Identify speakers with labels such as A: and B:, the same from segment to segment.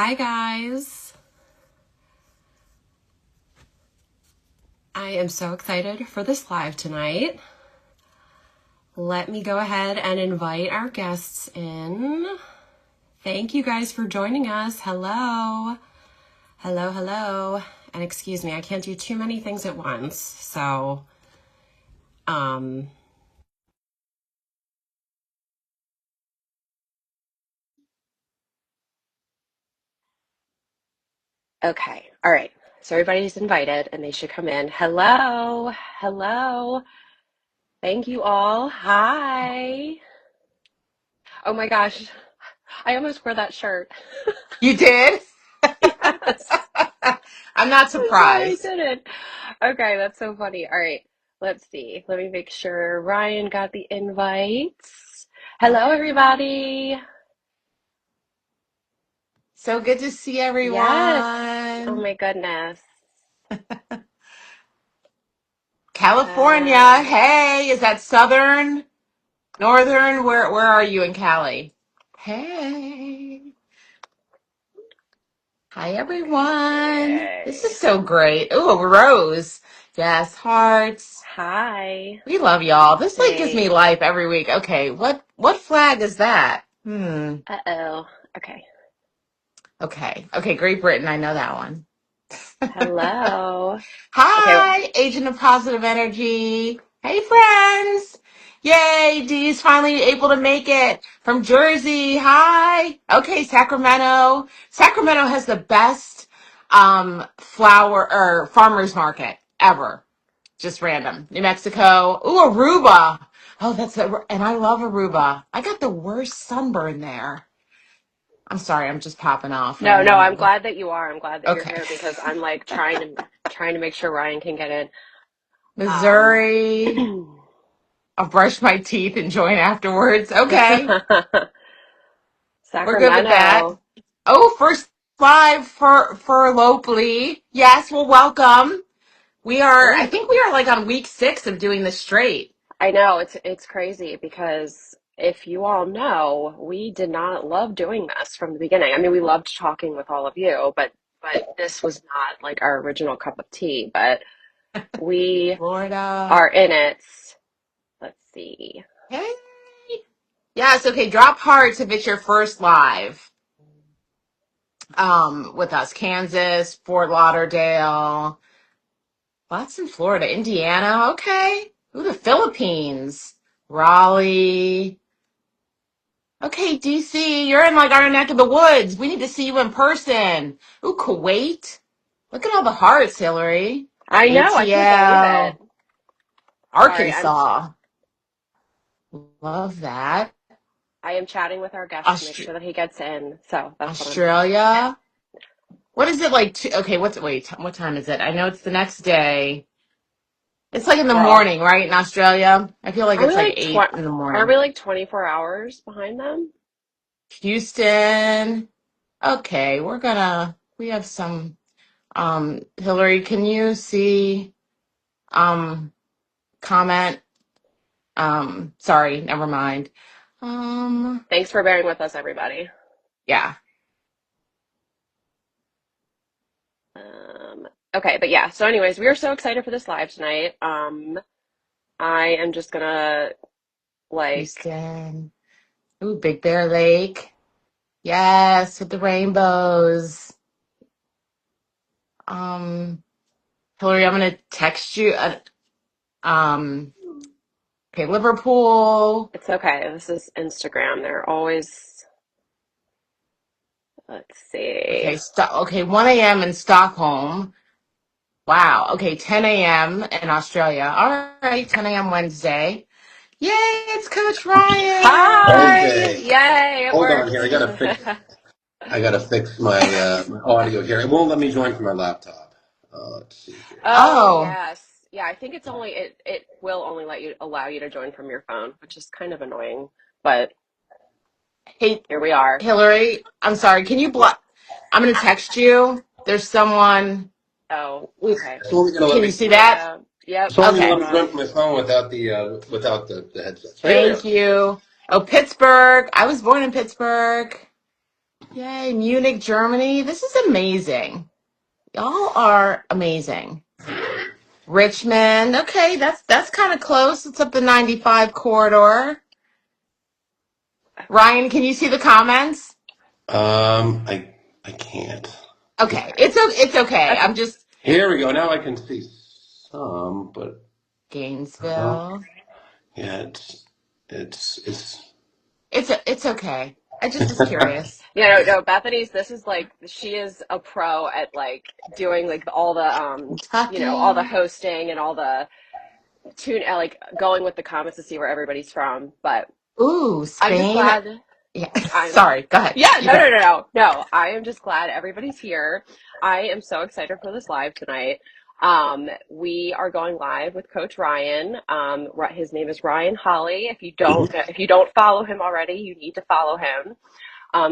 A: Hi, guys. I am so excited for this live tonight. Let me go ahead and invite our guests in. Thank you guys for joining us. Hello. Hello, hello. And excuse me, I can't do too many things at once. So, okay. All right. So everybody's invited and they should come in. Hello. Hello. Thank you all. Hi. Oh my gosh. I almost wore that shirt.
B: You did?
A: Yes.
B: I'm not
A: I'm glad I
B: surprised.
A: did it. Okay, that's so funny. All right, let's see. Let me make sure Ryan got the invites. Hello, everybody.
B: So good to see
A: Yes. Oh
B: everyone.
A: my goodness.
B: California.
A: Uh,
B: Hey, is that southern, northern? Where are you in Cali? Hey. Hi everyone. This is
A: okay.
B: so great. Ooh, a rose. Yes, hearts.
A: Hi.
B: We love y'all. This like gives me
A: Thanks.
B: life every week. Okay, what flag is that?
A: Uh-oh. Okay.
B: Okay, Great Britain. I know that one.
A: Hello. Okay.
B: Hi, Agent of Positive Energy. Hey, friends. Yay, Dee's finally able to make it from Jersey. Hi. Okay, Sacramento. Sacramento has the best flower or farmers market ever. Just random. New Mexico. Ooh, Aruba. Oh, and I love Aruba. I got the worst sunburn there. I'm sorry, I'm just popping off
A: No, no, I'm
B: randomly.
A: glad that you are. I'm glad that you're
B: Okay.
A: here because I'm like trying to make sure Ryan can get in. Um
B: Missouri. I'll brush my teeth and join afterwards. Okay, we're good with that.
A: Sacramento.
B: Oh, first live for locally. Yes, well, welcome. We are. I
A: We're
B: think we are like on week 6 of doing this straight.
A: I know it's crazy because if you all know, we did not love doing this from the beginning. I mean, we loved talking with all of you, but this was not like our original cup of tea, but we
B: Florida.
A: are in it. Let's see.
B: Hey. Yes. Okay. Drop hearts if it's your first live. With us, Kansas, Fort Lauderdale. Lots in Florida, Indiana. Okay. Ooh, the Philippines, Raleigh. Okay, DC, you're in like our neck of the woods. We need to see you in person. Ooh, Kuwait. Look at all the hearts, Hillary.
A: I know, I can't believe it.
B: ATL,
A: Sorry,
B: Arkansas. Love that.
A: I am chatting with our guest to make
B: Aust-
A: sure that he gets in. So that's what I'm doing.
B: Australia. What is it like? Okay, what time is it? I know it's the next day. It's like in the
A: Girl,
B: morning, right? In Australia. I feel like
A: are we
B: it's like
A: like
B: 8 in the
A: are
B: morning.
A: we like 24 hours behind them?
B: Houston. Okay, we have some, Hillary, can you see, um, comment? Sorry, never mind.
A: Thanks for bearing with us, everybody.
B: Yeah.
A: Okay, but yeah, so anyways, we are so excited for this live tonight. I am just gonna like
B: Houston. Ooh, Big Bear Lake. Yes, with the rainbows. Um, Hillary, I'm gonna text you. Um, okay, Liverpool.
A: it's okay. This is Instagram. They're always let's see.
B: Okay, 1 a.m. in Stockholm. Wow. Okay, 10 a.m. in Australia. All right, 10 a.m. Wednesday. Yay, it's Coach
A: Hi!
B: Ryan.
C: Okay,
A: Yay, it
C: hold on
A: worked.
C: here. I gotta fix my audio here. It won't let me join from my laptop. Let's see here.
A: Oh
B: Oh,
A: yes. Yeah, I think it will only let you allow you to join from your phone, which is kind of annoying, but
B: hey,
A: here we are.
B: Hillary. I'm sorry. Can you block? I'm going to text you. There's someone.
A: Oh, okay.
C: It's only gonna let
B: Can
C: me.
B: you see that?
A: Yeah. Yep.
C: It's only gonna let
B: Okay.
A: Hold
C: me join
A: on.
C: from my phone without the headset. So here we
B: Thank
C: are.
B: you. Oh, Pittsburgh. I was born in Pittsburgh. Yay, Munich, Germany. This is amazing. Y'all are amazing. Richmond. Okay, that's kind of close. It's up the 95 corridor. Ryan, can you see the comments?
C: I can't.
B: Okay, it's okay.
A: That's
B: I'm just
C: Here we go. Now I can see some, but
B: Gainesville.
C: yeah, it's.
B: It's okay. I just was curious.
A: no, Bethany's. This is like she is a pro at like doing like all the all the
B: Kentucky.
A: hosting and all the tune like going with the comments to see where everybody's from. But
B: Ooh,
A: I'm just
B: Spain.
A: glad
B: Yeah.
A: I'm
B: Sorry. Go ahead.
A: yeah,
B: You
A: no,
B: go.
A: no, no, no, no. I am just glad everybody's here. I am so excited for this live tonight. We are going live with Coach Ryan. His name is Ryan Holly. If you don't follow him already, you need to follow him.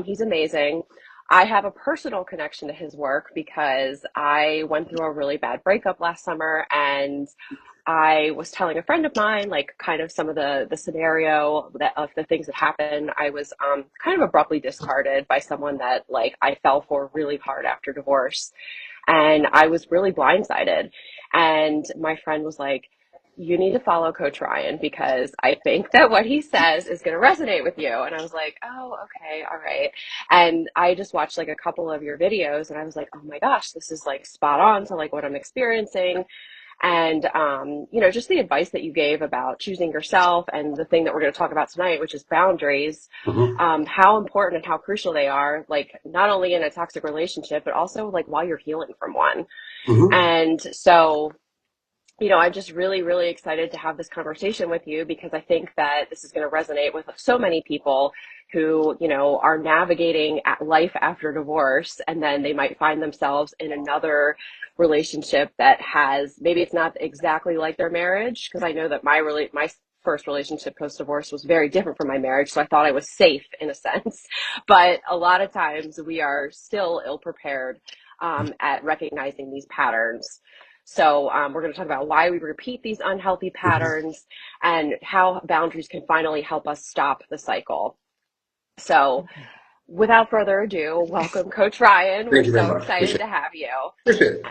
A: He's amazing. I have a personal connection to his work because I went through a really bad breakup last summer, and I was telling a friend of mine, like, kind of some of the scenario of the things that happened. I was kind of abruptly discarded by someone that, like, I fell for really hard after divorce. And I was really blindsided. And my friend was like, you need to follow Coach Ryan because I think that what he says is going to resonate with you. And I was like, oh, okay, all right. And I just watched like a couple of your videos and I was like, oh my gosh, this is like spot on to like what I'm experiencing. And, just the advice that you gave about choosing yourself and the thing that we're going to talk about tonight, which is boundaries,
C: Mhm.
A: how important and how crucial they are, like not only in a toxic relationship, but also like while you're healing from one.
C: Mhm.
A: And so, I'm just really, really excited to have this conversation with you because I think that this is going to resonate with so many people who, are navigating life after divorce, and then they might find themselves in another relationship that has, maybe it's not exactly like their marriage, because I know that my first relationship post divorce was very different from my marriage, so I thought I was safe in a sense. But a lot of times we are still ill prepared at recognizing these patterns. So we're going to talk about why we repeat these unhealthy patterns and how boundaries can finally help us stop the cycle. So without further ado, welcome, Coach Ryan. We're
C: Thank you very
A: so
C: much.
A: excited to have you.
C: Appreciate it.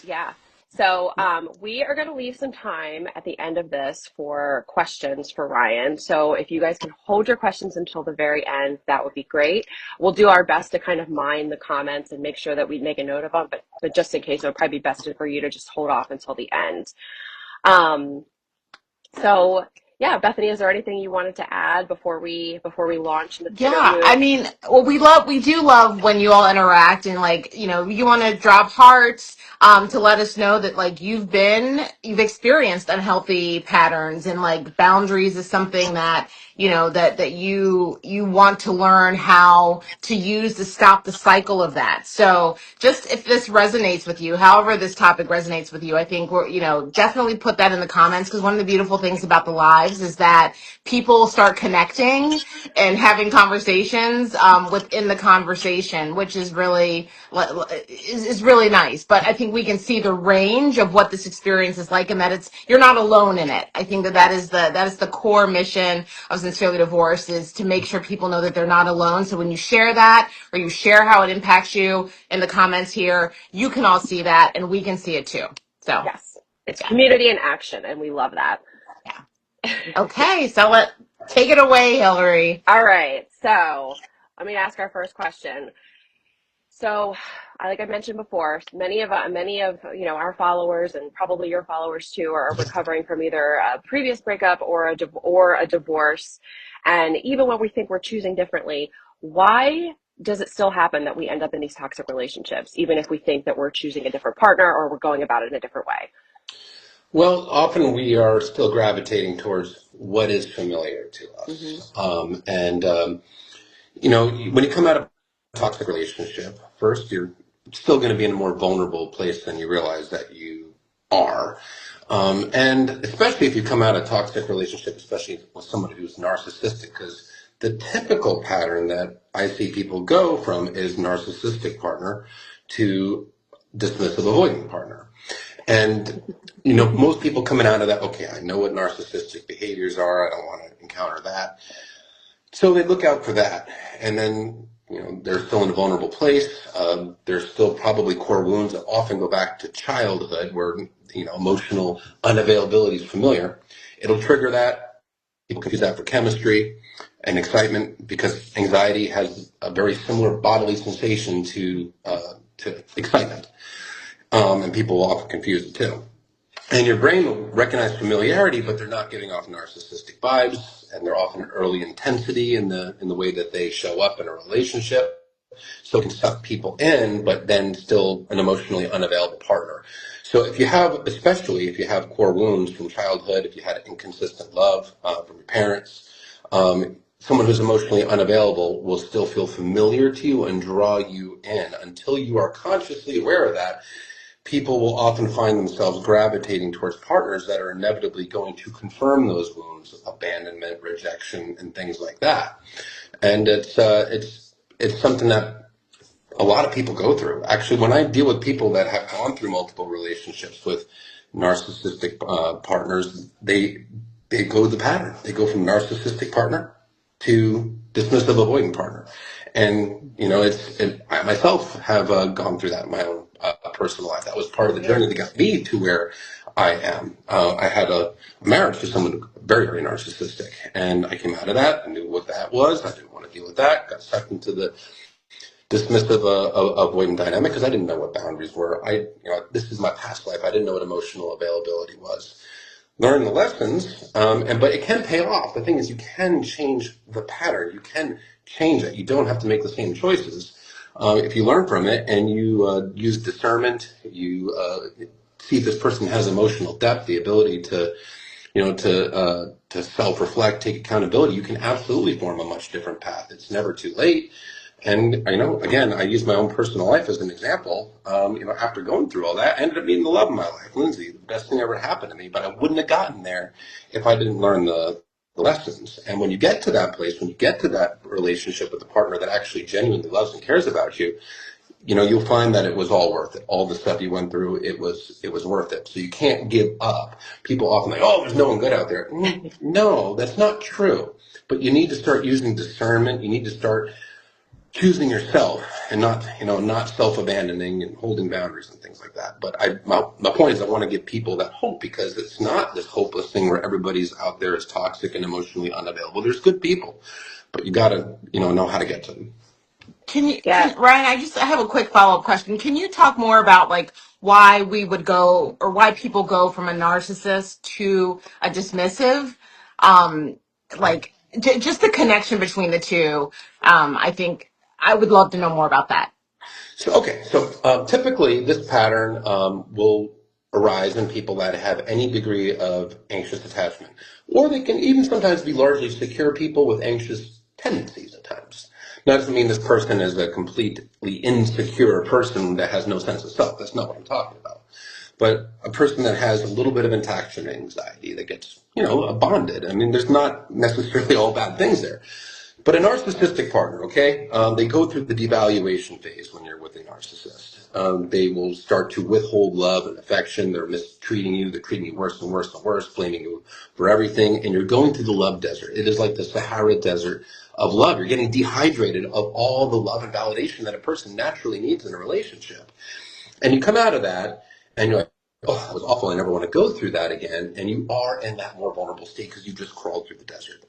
A: Yeah. So we are going to leave some time at the end of this for questions for Ryan. So if you guys can hold your questions until the very end, that would be great. We'll do our best to kind of mine the comments and make sure that we make a note of them. But just in case, it would probably be best for you to just hold off until the end. Um, so yeah, Bethany, is there anything you wanted to add before we launch into the
B: Yeah, I
A: interview?
B: mean, well, we do love when you all interact and like, you want to drop hearts, to let us know that like you've experienced unhealthy patterns and like boundaries is something that, that you want to learn how to use to stop the cycle of that. So just if this resonates with you, however this topic resonates with you, I think we're, definitely put that in the comments because one of the beautiful things about the lives is that people start connecting and having conversations within the conversation, which is really is really nice. But I think we can see the range of what this experience is like, and that you're not alone in it. I think
A: Yes.
B: that is the core mission of Sincerely Divorced, is to make sure people know that they're not alone. So when you share that or you share how it impacts you in the comments here, you can all see that, and we can see it too. So
A: Yes. It's
B: yeah,
A: community in action, and we love that.
B: yeah. Okay, so take it away, Hillary.
A: All right. So let me ask our first question. So, like I mentioned before, many of our followers and probably your followers too are recovering from either a previous breakup or a divorce. And even when we think we're choosing differently, why does it still happen that we end up in these toxic relationships, even if we think that we're choosing a different partner or we're going about it in a different way?
C: Well, often we are still gravitating towards what is familiar to
A: Mm-hmm.
C: us. When you come out of a toxic relationship, first, you're still going to be in a more vulnerable place than you realize that you are. And especially if you come out of a toxic relationship, especially with someone who's narcissistic, because the typical pattern that I see people go from is narcissistic partner to dismissive avoidant partner. And, most people coming out of that, okay, I know what narcissistic behaviors are. I don't want to encounter that. So they look out for that. And then they're still in a vulnerable place. There's still probably core wounds that often go back to childhood where, emotional unavailability is familiar. It'll trigger that. People confuse that for chemistry and excitement because anxiety has a very similar bodily sensation to excitement. And people will often confuse it too. And your brain will recognize familiarity, but they're not giving off narcissistic vibes, and they're often early intensity in the way that they show up in a relationship. So it can suck people in, but then still an emotionally unavailable partner. So especially if you have core wounds from childhood, if you had inconsistent love from your parents, someone who's emotionally unavailable will still feel familiar to you and draw you in. Until you are consciously aware of that, people will often find themselves gravitating towards partners that are inevitably going to confirm those wounds, abandonment, rejection, and things like that. And it's something that a lot of people go through. Actually, when I deal with people that have gone through multiple relationships with narcissistic partners, they go the pattern. They go from narcissistic partner to dismissive avoidant partner. And, I myself have gone through that in my own personal life. That was part of the journey that got me to where I am. I had a marriage to someone very, very narcissistic. And I came out of that. I knew what that was. I didn't want to deal with that. Got sucked into the dismissive avoidant dynamic because I didn't know what boundaries were. This is my past life. I didn't know what emotional availability was. Learn the lessons, but it can pay off. The thing is, you can change the pattern. You can change it. You don't have to make the same choices. If you learn from it and you use discernment, you see if this person has emotional depth, the ability to self-reflect, take accountability, you can absolutely form a much different path. It's never too late. And again, I use my own personal life as an example. After going through all that, I ended up meeting the love of my life, Lindsay. The best thing ever happened to me, but I wouldn't have gotten there if I didn't learn the lessons. And when you get to that place, when you get to that relationship with a partner that actually genuinely loves and cares about you, you'll find that it was all worth it. All the stuff you went through, it was worth it. So you can't give up. People often think, oh, there's no one good out there. No, that's not true. But you need to start using discernment. You need to start choosing yourself and not self-abandoning and holding boundaries and things like that. But my point is I want to give people that hope because it's not this hopeless thing where everybody's out there is toxic and emotionally unavailable. There's good people, but you got to, know how to get to them.
B: Ryan, I have a quick follow-up question. Can you talk more about why we would go or why people go from a narcissist to a dismissive? Just the connection between the two. I think I would love to know more about that.
C: So typically this pattern will arise in people that have any degree of anxious attachment, or they can even sometimes be largely secure people with anxious tendencies at times. That doesn't mean this person is a completely insecure person that has no sense of self. That's not what I'm talking about. But a person that has a little bit of attachment anxiety that gets, bonded. I mean, there's not necessarily all bad things there. But a narcissistic partner, okay, they go through the devaluation phase when you're with a narcissist. They will start to withhold love and affection. They're mistreating you. They're treating you worse and worse and worse, blaming you for everything. And you're going through the love desert. It is like the Sahara Desert of love. You're getting dehydrated of all the love and validation that a person naturally needs in a relationship. And you come out of that and you're like, oh, that was awful. I never want to go through that again. And you are in that more vulnerable state because you just crawled through the desert.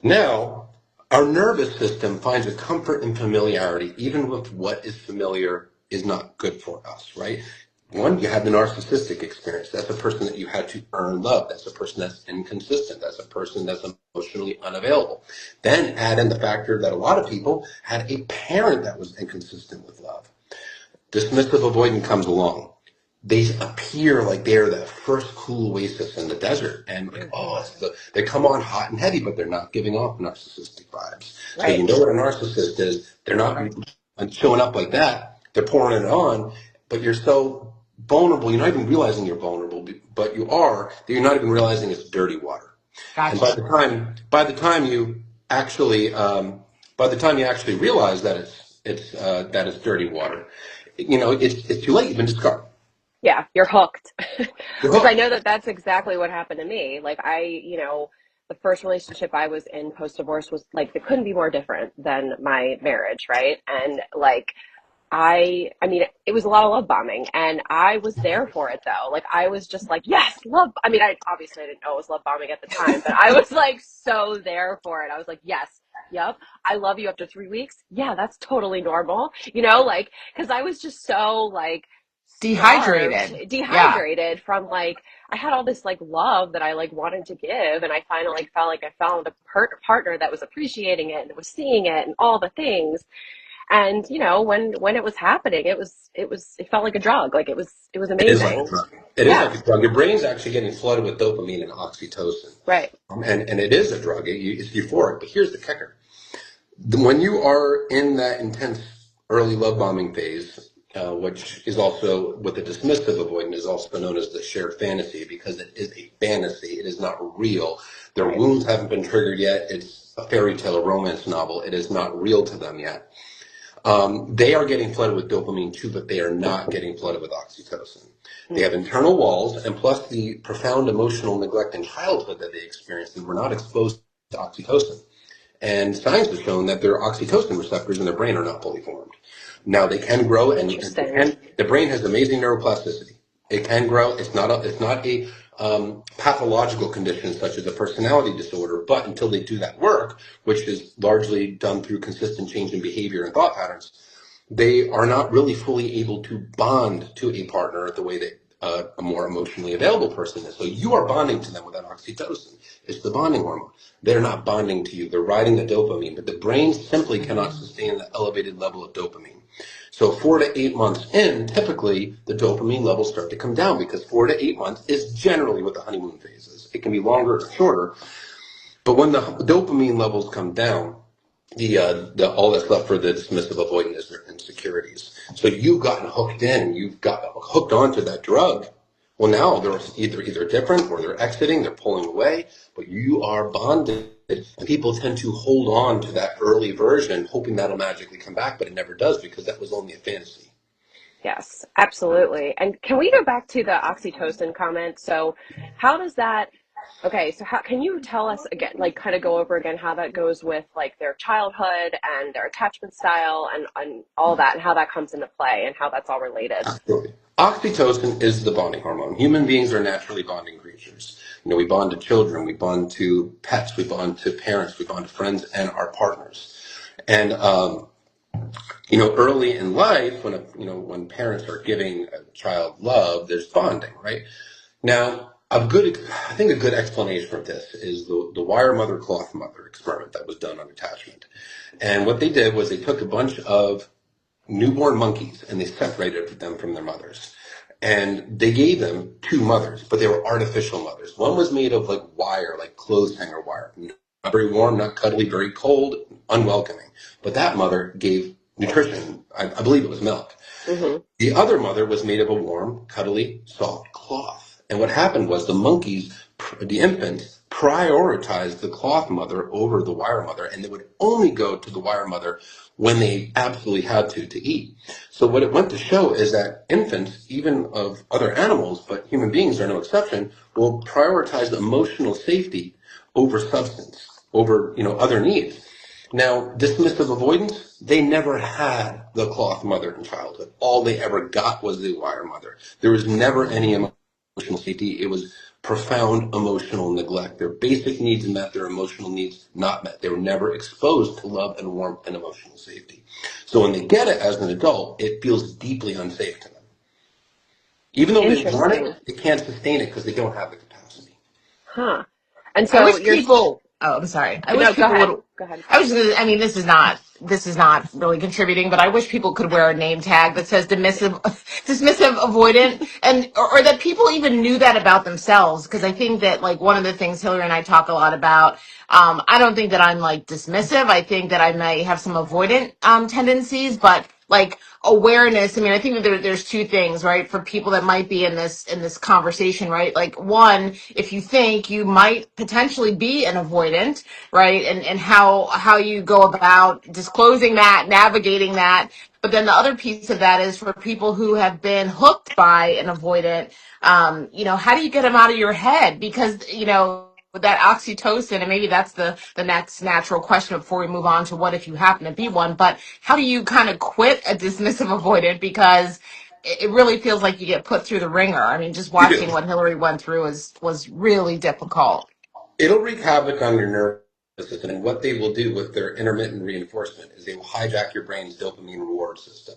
C: Now, our nervous system finds a comfort in familiarity, even with what is familiar is not good for us, right? One, you had the narcissistic experience. That's a person that you had to earn love. That's a person that's inconsistent. That's a person that's emotionally unavailable. Then add in the factor that a lot of people had a parent that was inconsistent with love. Dismissive avoidant comes along. They appear like they're the first cool oasis in the desert, and they come on hot and heavy, but they're not giving off narcissistic vibes. So you know what a narcissist is. They're not showing up like that. They're pouring it on, but you're so vulnerable. You're not even realizing you're vulnerable, but you are. That you're not even realizing it's dirty water.
B: Gotcha.
C: And by the time you actually realize that it's dirty water, it's too late. You've been discarded.
D: Yeah, you're hooked.
C: You're
D: Because I
C: hooked.
D: know that that's exactly what happened to me.
A: the first relationship I was in post divorce was like, it couldn't be more different than my marriage, right? And like, I mean, it was a lot of love bombing, and I was there for it though. Like, I was just like, yes, love. I mean, I obviously I didn't know it was love bombing at the time, but I was like so there for it. I was like, yes, yep, I love you after 3 weeks. Yeah, that's totally normal, like, because I was just so like starved,
B: Dehydrated. Yeah.
A: dehydrated from like, I had all this like love that I like wanted to give, and I finally like felt like I found a partner that was appreciating it and was seeing it and all the things. And when it was happening, it felt like a drug. Like it was
C: It is like a
A: amazing.
C: drug. It is
A: Yeah,
C: like a drug. Your brain's actually getting flooded with dopamine and oxytocin.
A: right.
C: And it is a drug. It's euphoric. But here's the kicker. When you are in that intense early love bombing phase, which is also what the dismissive avoidant is also known as the shared fantasy, because it is a fantasy. It is not real. Their
A: Right.
C: wounds haven't been triggered yet. It's a fairy tale, a romance novel. It is not real to them yet. They are getting flooded with dopamine too, but they are not getting flooded with oxytocin. They have internal walls, and plus the profound emotional neglect in childhood that they experienced, and were not exposed to oxytocin. And science has shown that their oxytocin receptors in their brain are not fully formed. Now they can grow, and
A: Interesting.
C: the brain has amazing neuroplasticity. It can grow. It's not a pathological condition such as a personality disorder. But until they do that work, which is largely done through consistent change in behavior and thought patterns, they are not really fully able to bond to a partner the way that a more emotionally available person is. So you are bonding to them with that oxytocin. It's the bonding hormone. They're not bonding to you. They're riding the dopamine, but the brain simply cannot sustain the elevated level of dopamine. So 4 to 8 months in, typically the dopamine levels start to come down, because 4 to 8 months is generally what the honeymoon phase is. It can be
A: Yeah.
C: longer or shorter, but when the dopamine levels come down, the all that's left for the dismissive avoidant is their insecurities. So you've gotten hooked in, you've got hooked onto that drug. Well, now they're either different, or they're exiting, they're pulling away, but you are bonded. And people tend to hold on to that early version, hoping that'll magically come back, but it never does, because that was only a fantasy.
A: Yes, absolutely. And can we go back to the oxytocin comment? So how does that, okay, so how can you tell us again, like kind of go over again how that goes with like their childhood and their attachment style and all that, and how that comes into play and how that's all related?
C: Absolutely. Oxytocin is the bonding hormone. Human beings are naturally bonding creatures. We bond to children, we bond to pets, we bond to parents, we bond to friends and our partners. And early in life, when parents are giving a child love, there's bonding, right? Now, I think a good explanation for this is the wire mother, cloth mother experiment that was done on attachment. And what they did was they took a bunch of newborn monkeys and they separated them from their mothers. And they gave them two mothers, but they were artificial mothers. One was made of like wire, like clothes hanger wire. Not very warm, not cuddly, very cold, unwelcoming. But that mother gave nutrition. I believe it was milk.
A: Mm-hmm.
C: The other mother was made of a warm, cuddly, soft cloth. And what happened was the infants, prioritized the cloth mother over the wire mother, and they would only go to the wire mother when they absolutely had to eat. So what it went to show is that infants, even of other animals, but human beings are no exception, will prioritize emotional safety over substance, over other needs. Now, dismissive avoidance, they never had the cloth mother in childhood. All they ever got was the wire mother. There was never any emotional safety. It was profound emotional neglect. Their basic needs met, their emotional needs not met. They were never exposed to love and warmth and emotional safety. So when they get it as an adult, it feels deeply unsafe to them. Even though they want
A: Interesting.
C: it, they can't sustain it because they don't have the capacity.
A: Huh. And
B: I
A: so
B: wish
A: you're,
B: people. Oh, I'm sorry. I
A: no,
B: wish
A: go
B: people
A: ahead.
B: would.
A: Go ahead.
B: I was just gonna. I mean, this is not really contributing, but I wish people could wear a name tag that says dismissive avoidant, and or that people even knew that about themselves. Because I think that like one of the things Hillary and I talk a lot about. I don't think that I'm like dismissive. I think that I may have some avoidant tendencies, but like awareness. I mean, I think that there's two things, right? For people that might be in this conversation, right? Like one, if you think you might potentially be an avoidant, right? And how you go about disclosing that, navigating that. But then the other piece of that is for people who have been hooked by an avoidant, how do you get them out of your head? Because, with that oxytocin, and maybe that's the next natural question before we move on to what if you happen to be one. But how do you kind of quit a dismissive avoidant, because it really feels like you get put through the ringer? I mean, just
C: You do.
B: watching what Hillary went through was really difficult.
C: It'll wreak havoc on your nervous system. And what they will do with their intermittent reinforcement is they will hijack your brain's dopamine reward system.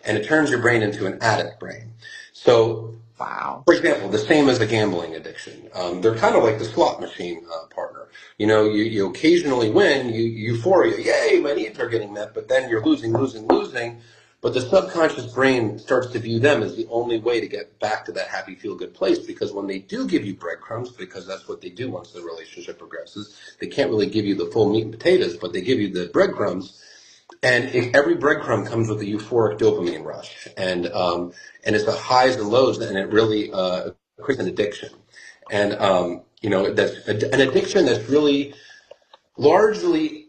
C: And it turns your brain into an addict brain. So,
B: Wow.
C: for example, the same as a gambling addiction. They're kind of like the slot machine partner. You know, you occasionally win, euphoria, yay, my needs are getting met, but then you're losing, losing, losing. But the subconscious brain starts to view them as the only way to get back to that happy, feel-good place, because when they do give you breadcrumbs, because that's what they do once the relationship progresses, they can't really give you the full meat and potatoes, but they give you the breadcrumbs, and every breadcrumb comes with a euphoric dopamine rush, and it's the highs and lows, and it really creates an addiction. And you know, that's an addiction that's really largely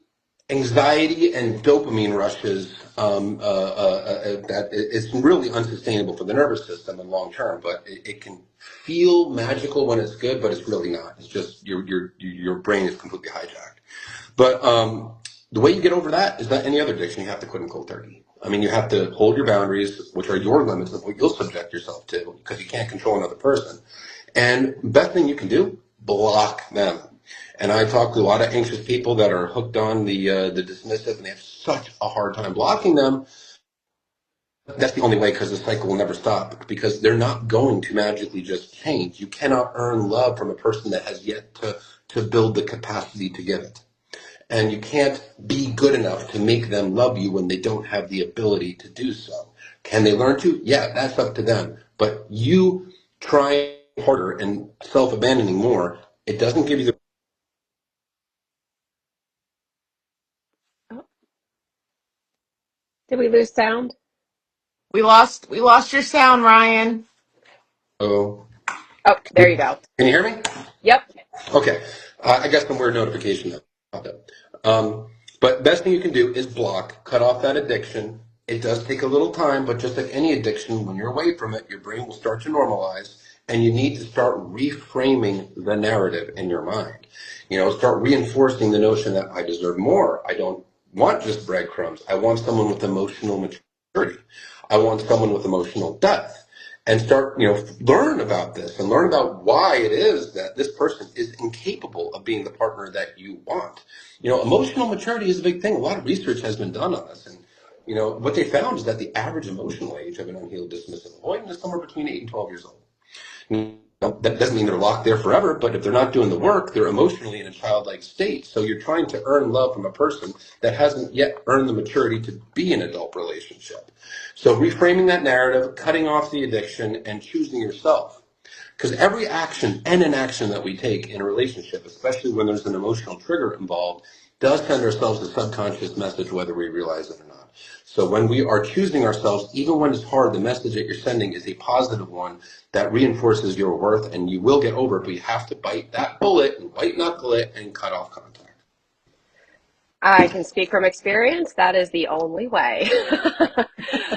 C: anxiety and dopamine rushes, that it's really unsustainable for the nervous system in long term. But it can feel magical when it's good, but it's really not. It's just your brain is completely hijacked. But the way you get over that is that any other addiction, you have to quit in cold turkey. I mean, you have to hold your boundaries, which are your limits of what you'll subject yourself to, because you can't control another person. And best thing you can do, block them. And I talk to a lot of anxious people that are hooked on the dismissive, and they have such a hard time blocking them. That's the only way, because the cycle will never stop, because they're not going to magically just change. You cannot earn love from a person that has yet to build the capacity to give it. And you can't be good enough to make them love you when they don't have the ability to do so. Can they learn to? Yeah, that's up to them. But you trying harder and self-abandoning more, it doesn't give you the.
A: Oh, did we lose sound?
B: We lost your sound, Ryan.
C: Oh,
A: Oh, there you go.
C: can you hear me?
A: Yep.
C: Okay. I got some weird notification that popped up. But best thing you can do is block, cut off that addiction. It does take a little time, but just like any addiction, when you're away from it, your brain will start to normalize, and you need to start reframing the narrative in your mind. You know, start reinforcing the notion that I deserve more. I don't want just breadcrumbs. I want someone with emotional maturity. I want someone with emotional depth. And start, you know, learn about this and learn about why it is that this person is incapable of being the partner that you want. You know, emotional maturity is a big thing. A lot of research has been done on this. And, you know, what they found is that the average emotional age of an unhealed dismissive avoidant is somewhere between 8 and 12 years old. That doesn't mean they're locked there forever, but if they're not doing the work, they're emotionally in a childlike state. So you're trying to earn love from a person that hasn't yet earned the maturity to be in an adult relationship. So reframing that narrative, cutting off the addiction, and choosing yourself. Because every action and inaction that we take in a relationship, especially when there's an emotional trigger involved, does send ourselves a subconscious message, whether we realize it or not. So when we are choosing ourselves, even when it's hard, the message that you're sending is a positive one that reinforces your worth, and you will get over it, but you have to bite that bullet and white knuckle it and cut off contact.
A: I can speak from experience. That is the only way.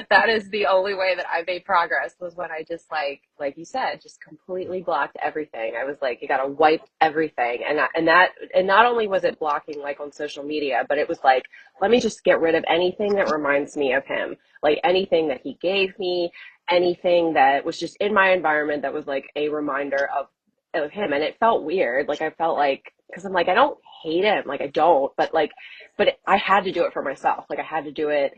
A: That is the only way that I made progress, was when I just like you said, just completely blocked everything. I was like, you got to wipe everything. And not only was it blocking like on social media, but it was like, let me just get rid of anything that reminds me of him. Like anything that he gave me, anything that was just in my environment that was like a reminder of him. And it felt weird. Like I felt like, because I'm like, I don't hate him. Like I don't, but I had to do it for myself. Like I had to do it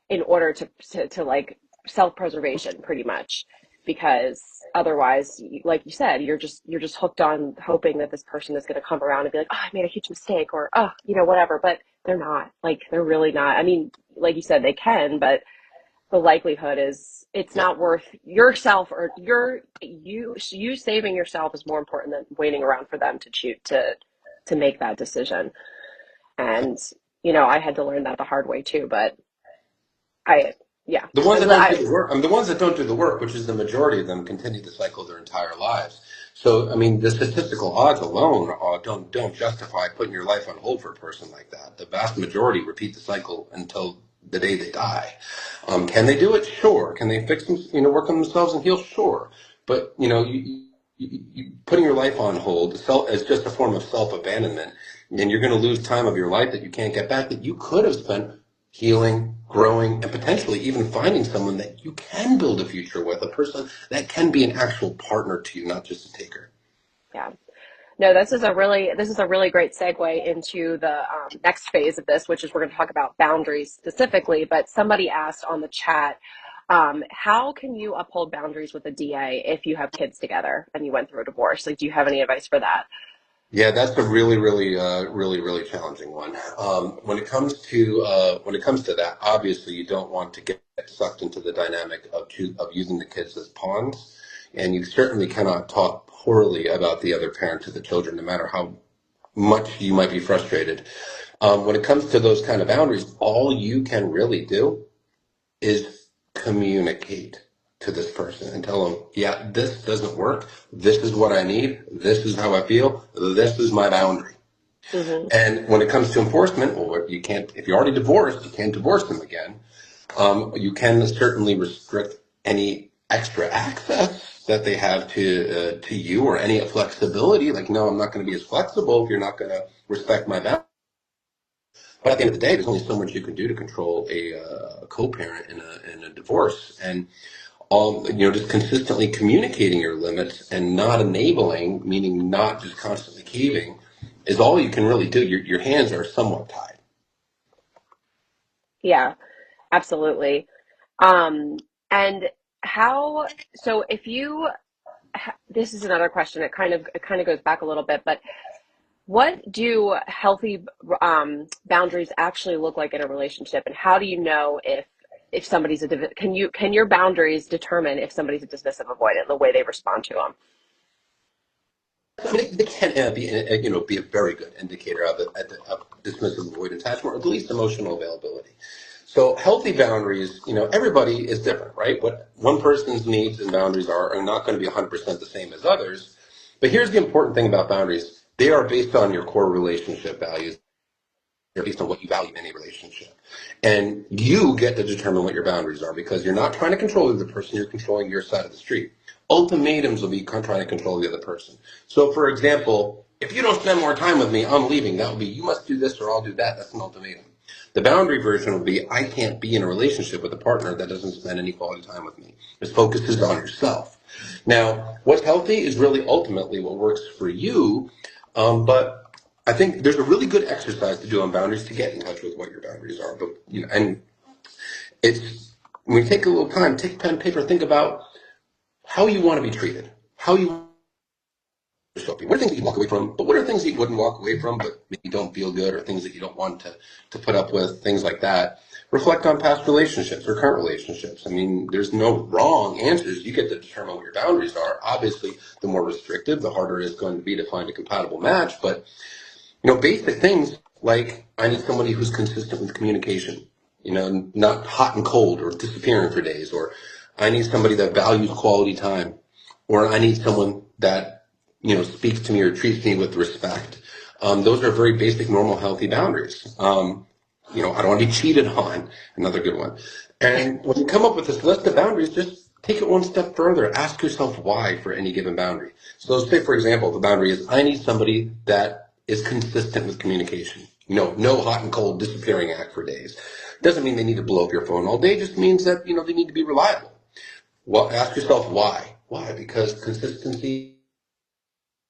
A: in order to like self-preservation pretty much, because otherwise, like you said, you're just hooked on hoping that this person is going to come around and be like, oh, I made a huge mistake, or oh, you know, whatever. But they're not. Like they're really not. I mean, like you said, they can, but the likelihood is it's not worth yourself, or you saving yourself is more important than waiting around for them to choose to make that decision. And you know, I had to learn that the hard way too, but I, yeah,
C: The ones that don't do the work, the ones that don't do the work, which is the majority of them, continue the cycle their entire lives. So, I mean, the statistical odds alone don't justify putting your life on hold for a person like that. The vast majority repeat the cycle until the day they die. Can they do it? Sure. Can they fix them? You know, work on themselves and heal? Sure. But you know, putting your life on hold is just a form of self-abandonment, and you're going to lose time of your life that you can't get back that you could have spent healing, growing, and potentially even finding someone that you can build a future with, a person that can be an actual partner to you, not just a taker.
A: Yeah. No, this is a really great segue into the next phase of this, which is we're going to talk about boundaries specifically. But somebody asked on the chat, how can you uphold boundaries with a DA if you have kids together and you went through a divorce? Like, do you have any advice for that?
C: Yeah, that's a really challenging one. When it comes to that, obviously you don't want to get sucked into the dynamic of using the kids as pawns, and you certainly cannot talk poorly about the other parent to the children, no matter how much you might be frustrated. When it comes to those kind of boundaries, all you can really do is communicate to this person and tell them, yeah, this doesn't work. This is what I need. This is how I feel. This is my boundary.
A: Mm-hmm.
C: And when it comes to enforcement, well, you can't, if you're already divorced, you can't divorce them again. You can certainly restrict any extra access that they have to you, or any flexibility. Like, no, I'm not going to be as flexible if you're not going to respect my boundaries. But at the end of the day, there's only so much you can do to control a co-parent in a divorce. And just consistently communicating your limits and not enabling, meaning not just constantly caving, is all you can really do. Your hands are somewhat tied.
A: Yeah, absolutely. And how, so if you, this is another question. It kind of goes back a little bit, but what do healthy boundaries actually look like in a relationship, and how do you know if somebody's can your boundaries determine if somebody's a dismissive avoidant, the way they respond to them?
C: I mean, they can be a very good indicator of dismissive avoidant attachment, or at least emotional availability. So healthy boundaries, everybody is different, right? What one person's needs and boundaries are not going to be 100% the same as others. But here's the important thing about boundaries. They are based on your core relationship values. They're based on what you value in any relationship. And you get to determine what your boundaries are, because you're not trying to control the other person, you're controlling your side of the street. Ultimatums will be trying to control the other person. So, for example, if you don't spend more time with me, I'm leaving. That would be, you must do this or I'll do that. That's an ultimatum. The boundary version would be, I can't be in a relationship with a partner that doesn't spend any quality time with me. This focuses on yourself. Now, what's healthy is really ultimately what works for you, but I think there's a really good exercise to do on boundaries to get in touch with what your boundaries are. But and it's, when you take a little time, take pen and paper, think about how you want to be treated, how you yourself be. What are things that you walk away from, but what are things that you wouldn't walk away from, but maybe don't feel good, or things that you don't want to put up with, things like that. Reflect on past relationships or current relationships. I mean, there's no wrong answers. You get to determine what your boundaries are. Obviously, the more restrictive, the harder it is going to be to find a compatible match. But basic things like, I need somebody who's consistent with communication, not hot and cold or disappearing for days, or I need somebody that values quality time, or I need someone that, speaks to me or treats me with respect. Those are very basic, normal, healthy boundaries. I don't want to be cheated on, another good one. And when you come up with this list of boundaries, just take it one step further. Ask yourself why for any given boundary. So say, for example, the boundary is, I need somebody that is consistent with communication. No hot and cold disappearing act for days. Doesn't mean they need to blow up your phone all day. Just means that, they need to be reliable. Well, ask yourself why. Why? Because consistency,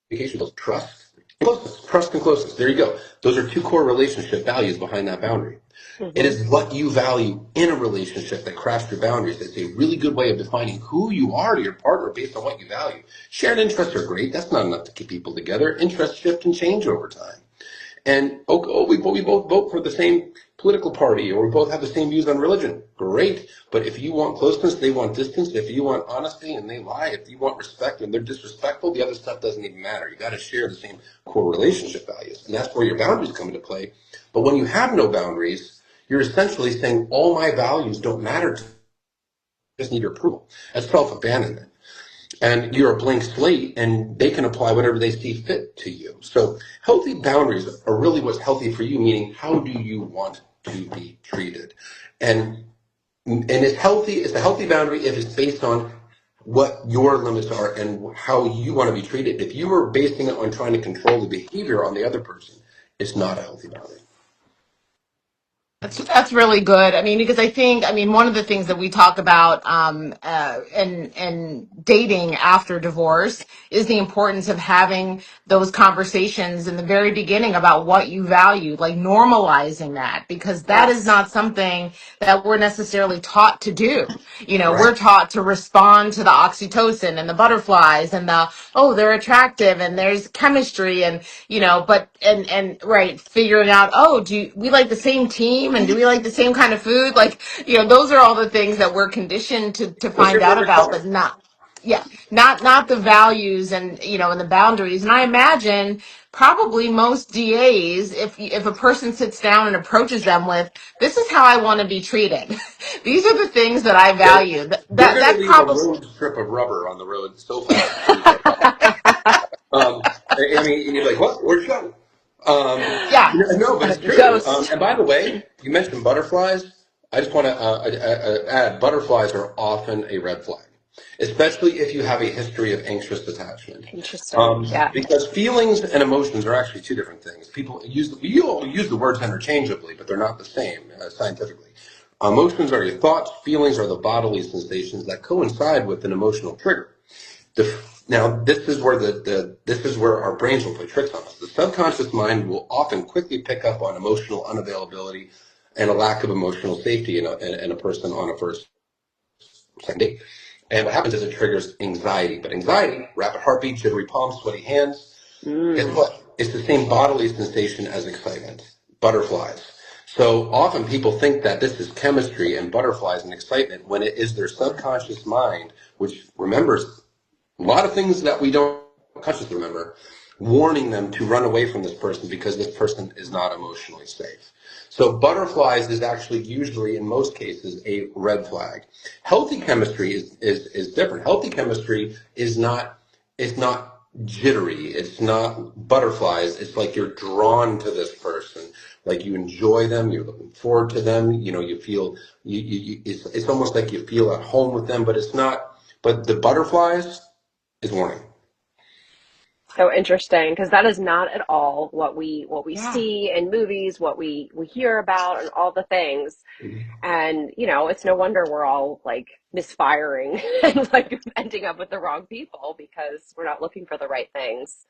C: communication builds trust, and closeness. Trust and closeness. There you go. Those are two core relationship values behind that boundary.
A: Mm-hmm.
C: It is what you value in a relationship that crafts your boundaries. It's a really good way of defining who you are to your partner based on what you value. Shared interests are great. That's not enough to keep people together. Interests shift and change over time. And we both vote for the same political party, or we both have the same views on religion. Great. But if you want closeness, they want distance. If you want honesty and they lie, if you want respect and they're disrespectful, the other stuff doesn't even matter. You got to share the same core relationship values. And that's where your boundaries come into play. But when you have no boundaries, you're essentially saying, all my values don't matter to me. I just need your approval. That's self-abandonment. And you're a blank slate, and they can apply whatever they see fit to you. So healthy boundaries are really what's healthy for you, meaning, how do you want to be treated? And it's a healthy boundary if it's based on what your limits are and how you want to be treated. If you are basing it on trying to control the behavior on the other person, it's not a healthy boundary.
B: That's really good. I mean, because one of the things that we talk about in dating after divorce is the importance of having those conversations in the very beginning about what you value, like normalizing that, because that is
A: Yes.
B: not something that we're necessarily taught to do.
C: Right.
B: We're taught to respond to the oxytocin and the butterflies and the, oh, they're attractive and there's chemistry and, but, and right, figuring out, oh, we like the same team and do we like the same kind of food? Like, those are all the things that we're conditioned to
C: What's
B: find
C: your
B: out
C: favorite
B: about,
C: color?
B: but not the values and, and the boundaries. And I imagine probably most DAs, if a person sits down and approaches them with, this is how I want to be treated. These are the things that I
C: They're,
B: value. That
C: they're
B: that,
C: going to
B: that
C: leave a
B: probably
C: road strip of rubber on the road so fast. I mean, you're like, what? Where'd you go?
B: yeah.
C: No, but it's
A: The
C: true.
A: ghost.
C: And by the way, you mentioned butterflies. I just want to add, butterflies are often a red flag, especially if you have a history of anxious attachment.
A: Interesting. Yeah.
C: Because feelings and emotions are actually two different things. You all use the words interchangeably, but they're not the same scientifically. Emotions are your thoughts. Feelings are the bodily sensations that coincide with an emotional trigger. Now, this is where our brains will play tricks on us. The subconscious mind will often quickly pick up on emotional unavailability and a lack of emotional safety in a person on a first second date. And what happens is it triggers anxiety. But anxiety, rapid heartbeat, jittery palms, sweaty hands, guess
A: Mm.
C: what? It's the same bodily sensation as excitement, butterflies. So often people think that this is chemistry and butterflies and excitement when it is their subconscious mind, which remembers a lot of things that we don't consciously remember, warning them to run away from this person because this person is not emotionally safe. So butterflies is actually usually, in most cases, a red flag. Healthy chemistry is different. Healthy chemistry is not jittery. It's not butterflies. It's like you're drawn to this person. Like you enjoy them. You're looking forward to them. You feel it's almost like you feel at home with them, but it's not. But the butterflies is warning.
A: So interesting, because that is not at all what we
B: Yeah.
A: see in movies, what we hear about, and all the things. And it's no wonder we're all like misfiring and like ending up with the wrong people because we're not looking for the right things.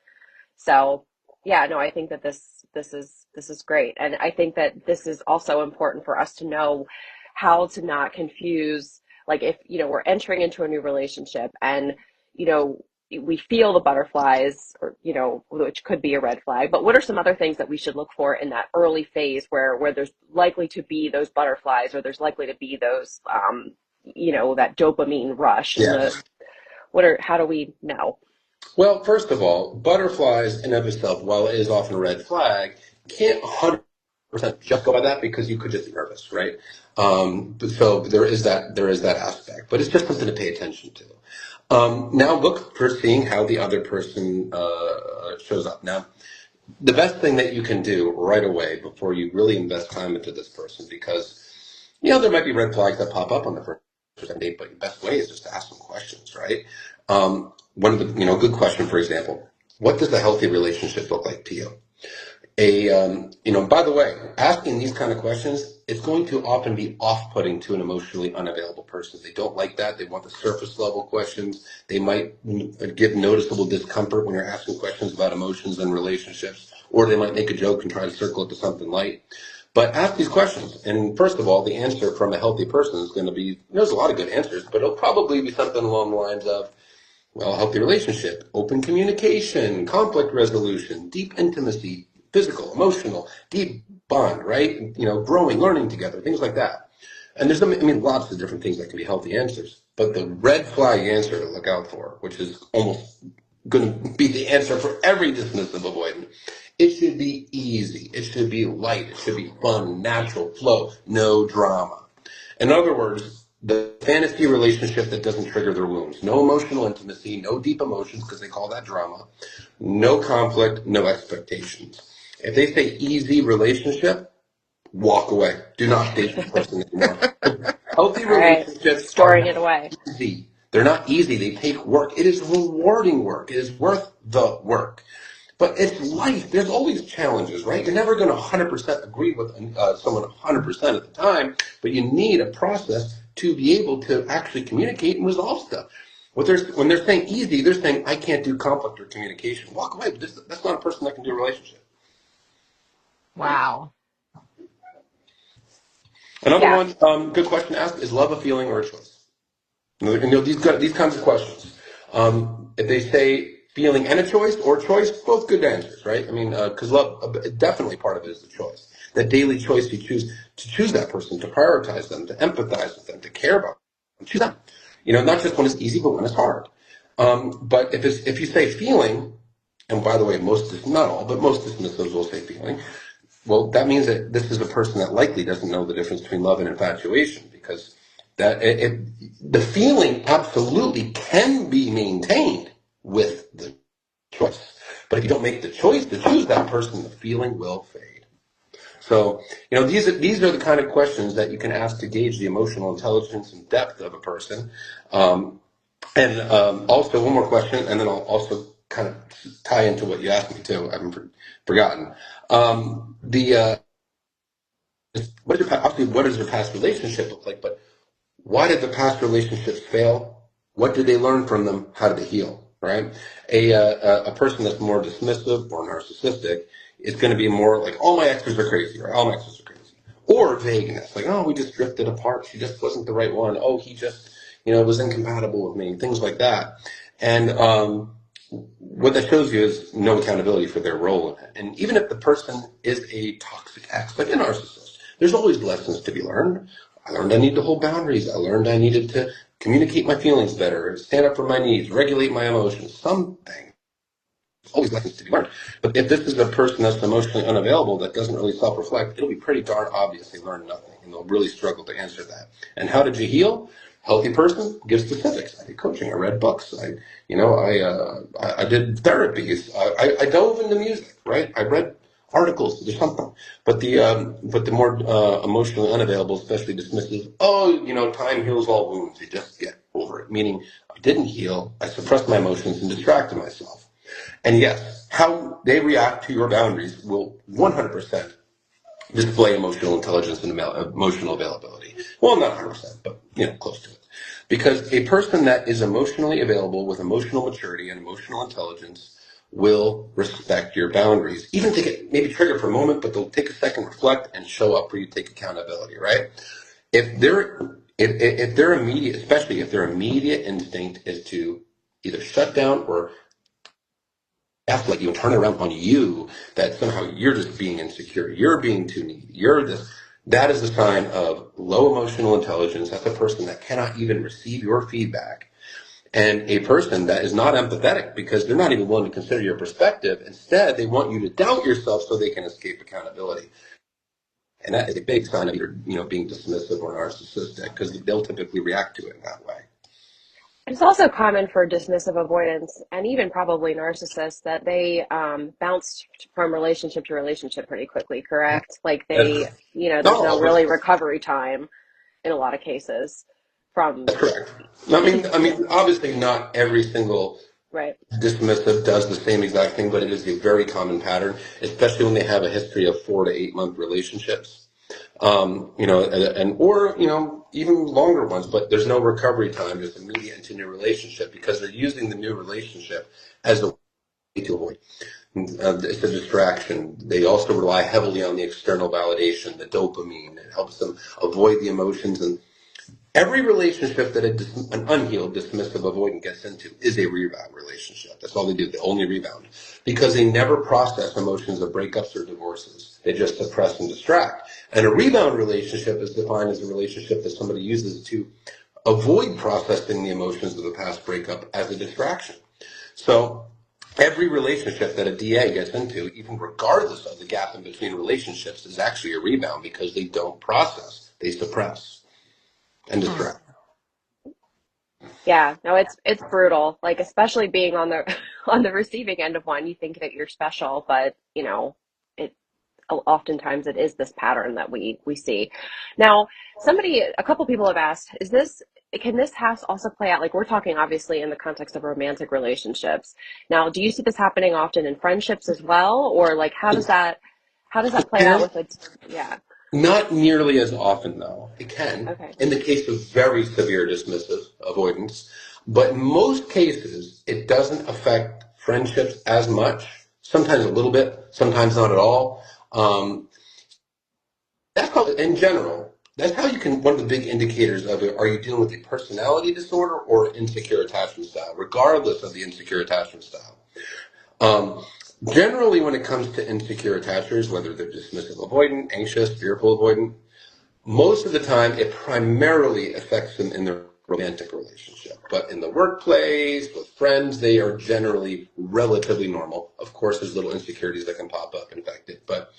A: So yeah, no, I think that this is great. And I think that this is also important for us to know how to not confuse, like if, we're entering into a new relationship and, you know, we feel the butterflies or, which could be a red flag, but what are some other things that we should look for in that early phase where there's likely to be those butterflies or there's likely to be those, that dopamine rush and
C: Yes.
A: how do we know?
C: Well, first of all, butterflies in of itself, while it is often a red flag, can't 100% just go by that because you could just be nervous, right? So there is that aspect, but it's just something to pay attention to. Now look for seeing how the other person shows up. Now, the best thing that you can do right away before you really invest time into this person, because there might be red flags that pop up on the first date, but the best way is just to ask some questions, right? One of the, good question, for example, what does a healthy relationship look like to you? By the way, asking these kind of questions, it's going to often be off-putting to an emotionally unavailable person. They don't like that. They want the surface level questions. They might give noticeable discomfort when you're asking questions about emotions and relationships, or they might make a joke and try to circle it to something light. But ask these questions. And first of all, the answer from a healthy person is going to be, there's a lot of good answers, but it'll probably be something along the lines of, well, healthy relationship, open communication, conflict resolution, deep intimacy, physical, emotional, deep bond, right? Growing, learning together, things like that. And there's, lots of different things that can be healthy answers. But the red flag answer to look out for, which is almost going to be the answer for every dismissive avoidant, it should be easy. It should be light. It should be fun, natural flow, no drama. In other words, the fantasy relationship that doesn't trigger their wounds. No emotional intimacy, no deep emotions because they call that drama. No conflict, no expectations. If they say easy relationship, walk away. Do not date this person anymore. Healthy
A: All right,
C: relationships are
A: storing it
C: not
A: away.
C: easy. They're not easy. They take work. It is rewarding work. It is worth the work. But it's life. There's always challenges, right? You're never going to 100% agree with someone 100% of the time, but you need a process to be able to actually communicate and resolve stuff. When they're saying easy, they're saying, I can't do conflict or communication. Walk away. That's not a person that can do a relationship.
B: Wow.
C: Another
A: Yeah.
C: one, good question to ask, is love a feeling or a choice? These kinds of questions. If they say feeling and a choice or choice, both good answers, right? I mean, because love, definitely part of it is the choice. That daily choice you choose to choose that person, to prioritize them, to empathize with them, to care about them, choose them. Not just when it's easy, but when it's hard. But if you say feeling, and by the way, not all, but most dismissives will say feeling. Well, that means that this is a person that likely doesn't know the difference between love and infatuation, because the feeling absolutely can be maintained with the choice. But if you don't make the choice to choose that person, the feeling will fade. So, these are the kind of questions that you can ask to gauge the emotional intelligence and depth of a person. And also, one more question, and then I'll also kind of tie into what you asked me too. I haven't forgotten. The what does your past relationship look like? But why did the past relationships fail? What did they learn from them? How did they heal? Right? A person that's more dismissive or narcissistic is going to be more like, all my exes are crazy, right? All my exes are crazy. Or vagueness, like, oh, we just drifted apart. She just wasn't the right one. Oh, he just, was incompatible with me. Things like that. And what that shows you is no accountability for their role in it. And even if the person is a toxic ex, like a narcissist, there's always lessons to be learned. I learned I need to hold boundaries. I learned I needed to communicate my feelings better, stand up for my needs, regulate my emotions, something. Always lessons to be learned. But if this is a person that's emotionally unavailable, that doesn't really self-reflect, it'll be pretty darn obvious they learned nothing, and they'll really struggle to answer that. And how did you heal? Healthy person gives specifics. I did coaching. I read books. I did therapies. I dove into music. Right. I read articles. There's something. But the more emotionally unavailable, especially dismissive. Oh, time heals all wounds. You just get over it. Meaning, I didn't heal. I suppressed my emotions and distracted myself. And yes, how they react to your boundaries will 100% display emotional intelligence and emotional availability. Well, not 100%, but close to it. Because a person that is emotionally available with emotional maturity and emotional intelligence will respect your boundaries. Even take it, maybe trigger for a moment, but they'll take a second, reflect, and show up for you to take accountability, right? If their immediate, especially if their immediate instinct is to either shut down or act like you and turn it around on you, that somehow you're just being insecure, you're being too needy, you're this, that is a sign of low emotional intelligence. That's a person that cannot even receive your feedback, and a person that is not empathetic because they're not even willing to consider your perspective. Instead, they want you to doubt yourself so they can escape accountability. And that is a big sign of either being dismissive or narcissistic, because they'll typically react to it in that way.
A: It's also common for dismissive avoidance and even probably narcissists that they bounce from relationship to relationship pretty quickly, correct? Like
C: That's, not
A: there's no
C: always.
A: really recovery time in a lot of cases from,
C: That's correct. I mean, obviously, not every single
A: right.
C: dismissive does the same exact thing, but it is a very common pattern, especially when they have a history of 4 to 8 month relationships. Or even longer ones, but there's no recovery time, just immediate into new relationship, because they're using the new relationship as a way to avoid. It's a distraction. They also rely heavily on the external validation, the dopamine. It helps them avoid the emotions. And every relationship that an unhealed, dismissive, avoidant gets into is a rebound relationship. That's all they do. They only rebound because they never process emotions of breakups or divorces. They just suppress and distract. And a rebound relationship is defined as a relationship that somebody uses to avoid processing the emotions of the past breakup as a distraction. So every relationship that a DA gets into, even regardless of the gap in between relationships, is actually a rebound because they don't process. They suppress and
B: Hmm.
C: distract.
A: Yeah, no, it's brutal. Like especially being on the on the receiving end of one, you think that you're special, but it oftentimes it is this pattern that we see. Now, a couple people have asked, can this has also play out, like we're talking obviously in the context of romantic relationships. Now, do you see this happening often in friendships as well? Or like how does that play out
C: Can.
A: with it? Yeah.
C: Not nearly as often, though. It can,
A: Okay.
C: in the case of very severe dismissive avoidance, but in most cases, it doesn't affect friendships as much. Sometimes a little bit, sometimes not at all. Um, that's how, in general, that's how you can, one of the big indicators of it, are you dealing with a personality disorder or insecure attachment style, regardless of the insecure attachment style. Um, Generally, when it comes to insecure attachers, whether they're dismissive avoidant, anxious, fearful avoidant, most of the time it primarily affects them in their romantic relationship. But in the workplace, with friends, they are generally relatively normal. Of course, there's little insecurities that can pop up and affect it. But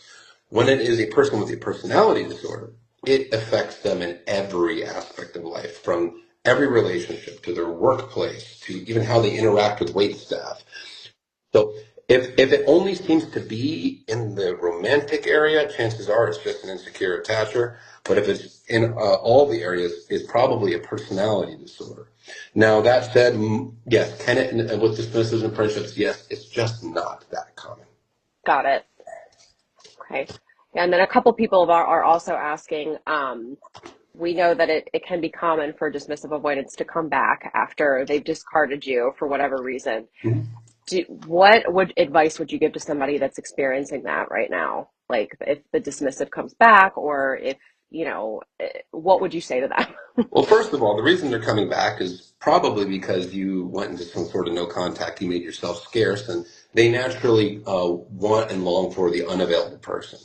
C: when it is a person with a personality disorder, it affects them in every aspect of life, from every relationship to their workplace to even how they interact with wait staff. So if it only seems to be in the romantic area, chances are it's just an insecure attacher. But if it's in all the areas, it's probably a personality disorder. Now, that said, yes, can it, with dismissives and friendships, yes, it's just not that common.
A: Got it. Okay. And then a couple people are also asking, we know that it can be common for dismissive avoidance to come back after they've discarded you for whatever reason.
C: Mhm.
A: What advice would you give to somebody that's experiencing that right now? Like if the dismissive comes back, or if, what would you say to them?
C: Well, first of all, the reason they're coming back is probably because you went into some sort of no contact, you made yourself scarce, and they naturally want and long for the unavailable person.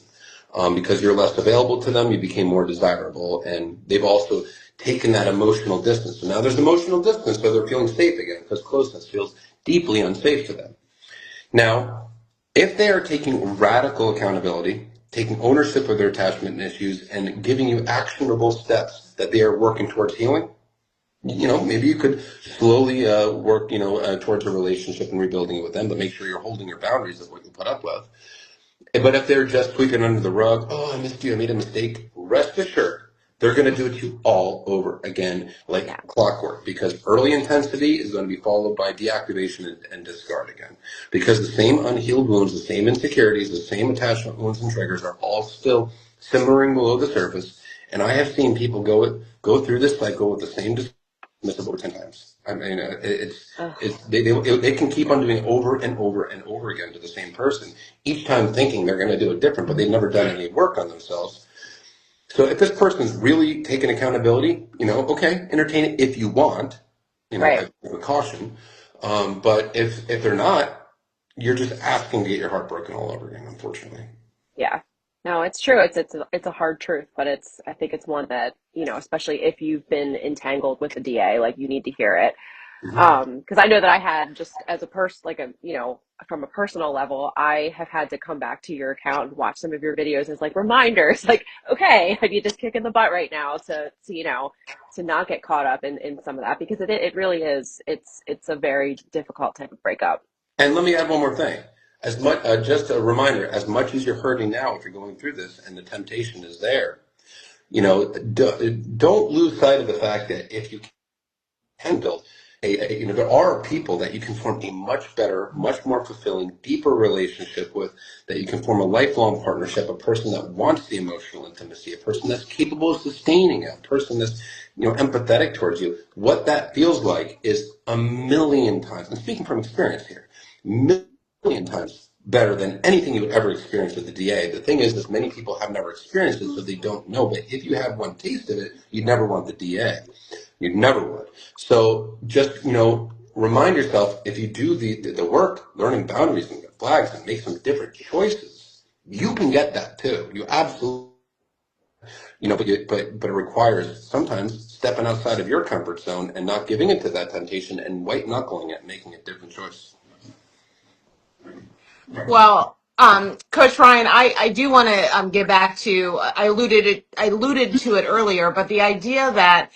C: Because you're less available to them, you became more desirable, and they've also taken that emotional distance. So now there's emotional distance, so they're feeling safe again, because closeness feels deeply unsafe to them. Now, if they are taking radical accountability, taking ownership of their attachment issues, and giving you actionable steps that they are working towards healing, maybe you could slowly work, towards a relationship and rebuilding it with them, but make sure you're holding your boundaries of what you put up with. But if they're just sweeping under the rug, oh, I missed you, I made a mistake, rest assured, they're going to do it to you all over again
A: Yeah.
C: like clockwork, because early intensity is going to be followed by deactivation and discard again. Because the same unhealed wounds, the same insecurities, the same attachment wounds and triggers are all still simmering below the surface. And I have seen people go through this cycle with the same dismissal over 10 times. I mean, they can keep on doing it over and over and over again to the same person, each time thinking they're going to do it different, but they've never done any work on themselves. So if this person's really taking accountability, okay, entertain it if you want,
A: Right.
C: with caution. But if they're not, you're just asking to get your heart broken all over again, unfortunately.
A: Yeah. No, it's true. It's a hard truth, but I think it's one that, especially if you've been entangled with the DA, like you need to hear it.
C: Mhm.
A: Because I know that I had just as a person, like from a personal level, I have had to come back to your account and watch some of your videos as like reminders, like, okay, I need this kick in the butt right now to not get caught up in some of that, because it really is, it's a very difficult type of breakup.
C: And let me add one more thing. As much, just a reminder, as much as you're hurting now, if you're going through this and the temptation is there, don't lose sight of the fact that if you can build there are people that you can form a much better, much more fulfilling, deeper relationship with, that you can form a lifelong partnership, a person that wants the emotional intimacy, a person that's capable of sustaining it, a person that's, empathetic towards you. What that feels like is a million times, I'm speaking from experience here, million times better than anything you would ever experience with the DA. The thing is many people have never experienced it, so they don't know. But if you have one taste of it, you'd never want the DA. You never would. So just, remind yourself, if you do the work, learning boundaries and flags and make some different choices, you can get that too. You absolutely, but it requires sometimes stepping outside of your comfort zone and not giving into that temptation and white knuckling it, making a different choice.
B: Well, Coach Ryan, I do want to get back to, I alluded to it earlier, but the idea that,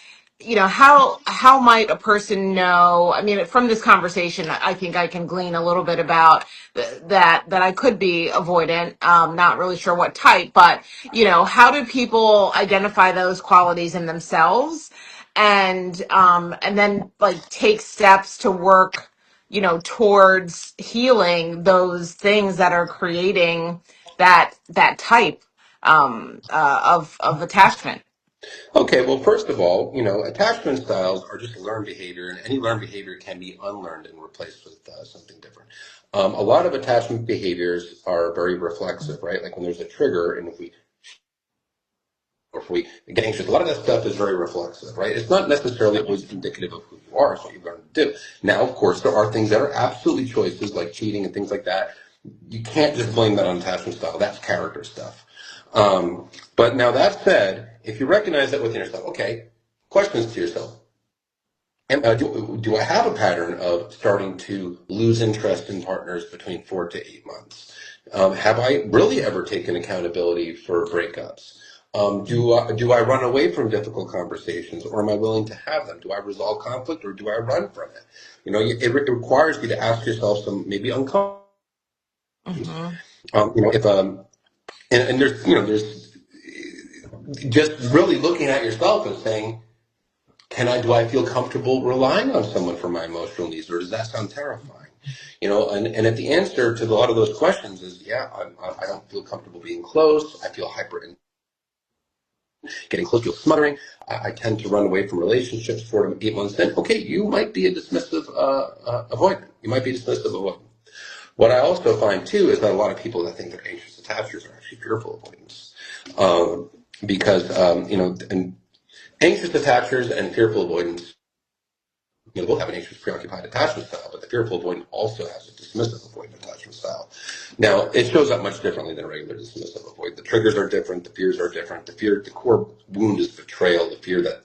B: how might a person know? I mean, from this conversation, I think I can glean a little bit about that I could be avoidant. Not really sure what type, but how do people identify those qualities in themselves? and then like take steps to work, towards healing those things that are creating that type of attachment.
C: Okay, well, first of all, attachment styles are just learned behavior, and any learned behavior can be unlearned and replaced with something different. A lot of attachment behaviors are very reflexive, right? Like when there's a trigger, and if we get anxious, a lot of that stuff is very reflexive, right? It's not necessarily always indicative of who you are. It's what you've learned to do. Now, of course, there are things that are absolutely choices, like cheating and things like that. You can't just blame that on attachment style. That's character stuff. But now that said, if you recognize that within yourself, okay, questions to yourself. Do I have a pattern of starting to lose interest in partners between 4 to 8 months? Have I really ever taken accountability for breakups? Do I run away from difficult conversations, or am I willing to have them? Do I resolve conflict, or do I run from it? It requires you to ask yourself some maybe uncomfortable.
B: Mm-hmm.
C: If and there's just really looking at yourself and saying, do I feel comfortable relying on someone for my emotional needs, or does that sound terrifying? And if the answer to a lot of those questions is, yeah, I don't feel comfortable being close, I feel hyper, getting close, feel smothering, I tend to run away from relationships 4 to 8 months, then okay, you might be a dismissive avoidant. You might be a dismissive avoidant. What I also find too is that a lot of people that think they're anxious attachers are actually fearful avoidants. Because and anxious attachers and fearful avoidants, both have an anxious preoccupied attachment style, but the fearful avoidant also has a dismissive avoidant attachment style. Now, it shows up much differently than a regular dismissive avoidant. The triggers are different, the fears are different. The core wound is betrayal, the fear that,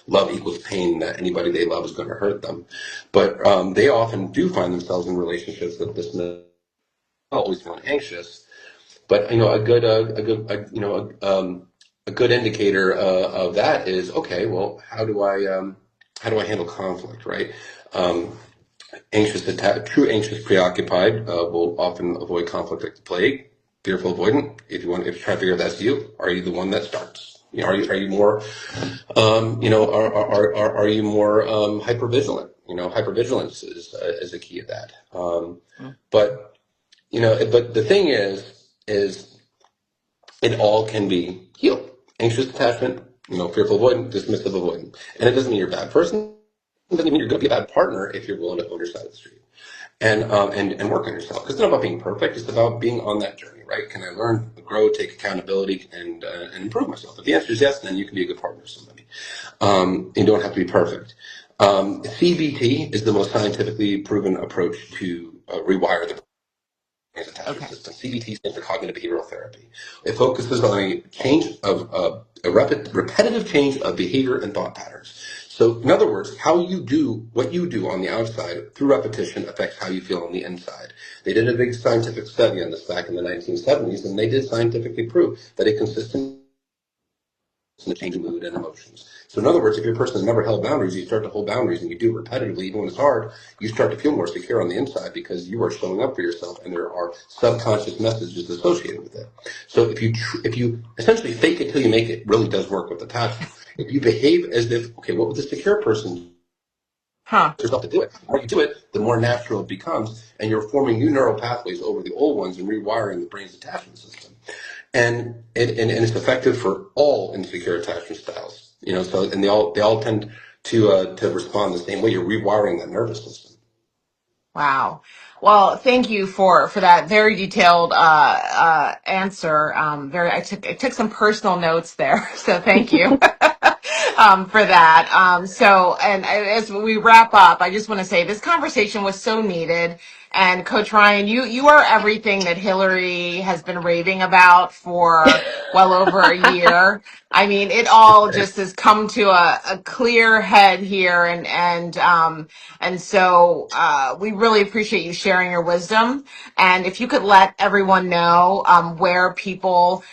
C: love equals pain, that anybody they love is going to hurt them. But they often do find themselves in relationships that dismiss, always feeling anxious. But a good indicator of that is, okay, well, how do I handle conflict, right? True anxious preoccupied will often avoid conflict like the plague. Fearful avoidant, if you try to figure out that's you, are you the one that starts? Are you more, are you more hypervigilant? Hypervigilance is a key of that. But the thing is it all can be healed. Anxious attachment, fearful avoidant, dismissive avoidant. And it doesn't mean you're a bad person. It doesn't mean you're going to be a bad partner if you're willing to own your side of the street and work on yourself. Because it's not about being perfect. It's about being on that journey, right? Can I learn, grow, take accountability, and improve myself? If the answer is yes, then you can be a good partner to somebody. You don't have to be perfect. CBT is the most scientifically proven approach to rewire the attachment system. CBT stands for cognitive behavioral therapy. It focuses on a change of a repetitive change of behavior and thought patterns. So, in other words, how you do what you do on the outside through repetition affects how you feel on the inside. They did a big scientific study on this back in the 1970s, and they did scientifically prove that a consistent and a change in mood and emotions. So in other words, if you're a person that's never held boundaries, you start to hold boundaries and you do it repetitively, even when it's hard, you start to feel more secure on the inside because you are showing up for yourself and there are subconscious messages associated with it. So if you essentially fake it till you make it really does work with attachment. If you behave as if, okay, what would the secure person yourself to do it? The more you do it, the more natural it becomes, and you're forming new neural pathways over the old ones and rewiring the brain's attachment system. And it's effective for all insecure attachment styles. And they all tend to respond the same way. You're rewiring that nervous system.
B: Wow. Well, thank you for that very detailed answer. I took some personal notes there, so thank you for that. And as we wrap up, I just want to say this conversation was so needed. And Coach Ryan, you are everything that Hillary has been raving about for well over a year. I mean, it all just has come to a clear head here, and so we really appreciate you sharing your wisdom. And if you could let everyone know where people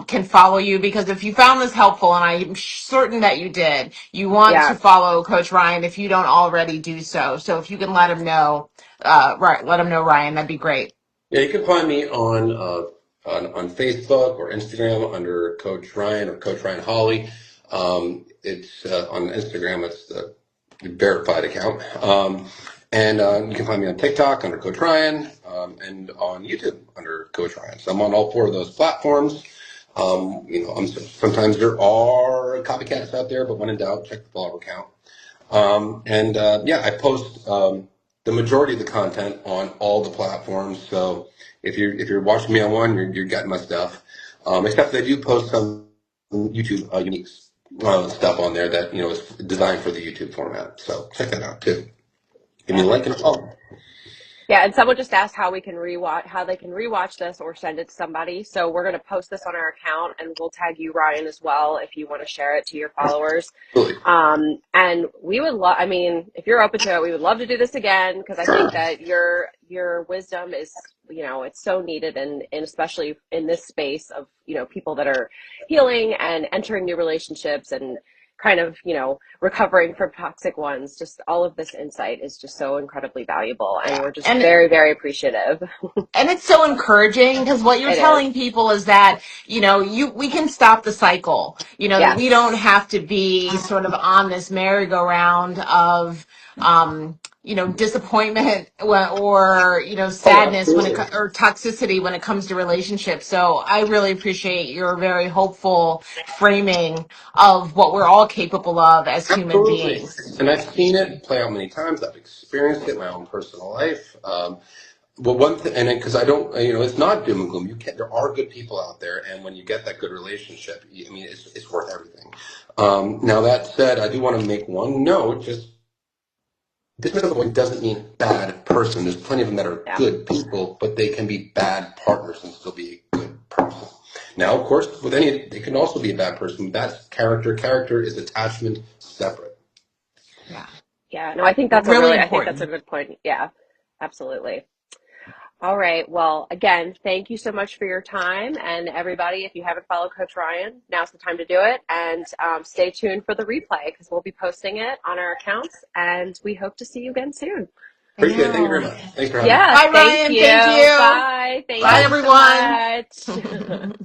B: can follow you, because if you found this helpful, and I'm certain that you did, you want to follow Coach Ryan if you don't already do so. So if you can let him know, let him know, Ryan, that'd be great.
C: Yeah, you can find me on Facebook or Instagram under Coach Ryan or Coach Ryan Hawley. It's on Instagram. It's the verified account. And you can find me on TikTok under Coach Ryan, and on YouTube under Coach Ryan. So I'm on all 4 of those platforms. Sometimes there are copycats out there, but when in doubt, check the follower count. I post the majority of the content on all the platforms. So if you're watching me on one, you're getting my stuff. Except that I do post some YouTube unique stuff on there that is designed for the YouTube format. So check that out too. Give me a like and a follow.
A: Yeah, and someone just asked how they can rewatch this or send it to somebody. So we're going to post this on our account, and we'll tag you, Ryan, as well, if you want to share it to your followers.
C: Absolutely.
A: And we would love, if you're open to it, we would love to do this again, because I think that your wisdom is, it's so needed, and especially in this space of, people that are healing and entering new relationships and kind of, recovering from toxic ones. Just all of this insight is just so incredibly valuable, and we're just very, very appreciative.
B: And it's so encouraging, because what you're telling people is that, we can stop the cycle, that we don't have to be sort of on this merry-go-round of, disappointment or sadness or toxicity when it comes to relationships. So I really appreciate your very hopeful framing of what we're all capable of as human beings.
C: And I've seen it play out many times. I've experienced it in my own personal life. Well, one thing, and because I don't, it's not doom and gloom. There are good people out there, and when you get that good relationship, it's worth everything. Now that said, I do want to make one note. Just dismissal of doesn't mean bad person. There's plenty of them that are good people, but they can be bad partners and still be a good person. Now, of course, with they can also be a bad person. That's character. Character is attachment, separate.
A: Yeah. No, I think that's I think that's a good point. Yeah, absolutely. All right. Well, again, thank you so much for your time. And everybody, if you haven't followed Coach Ryan, now's the time to do it. And stay tuned for the replay, because we'll be posting it on our accounts. And we hope to see you again soon.
C: Appreciate it. Thank you very much. Thanks for having me.
B: Bye, Ryan. Thank you.
A: Bye. Thank
B: Bye,
A: you
B: everyone.
A: so much.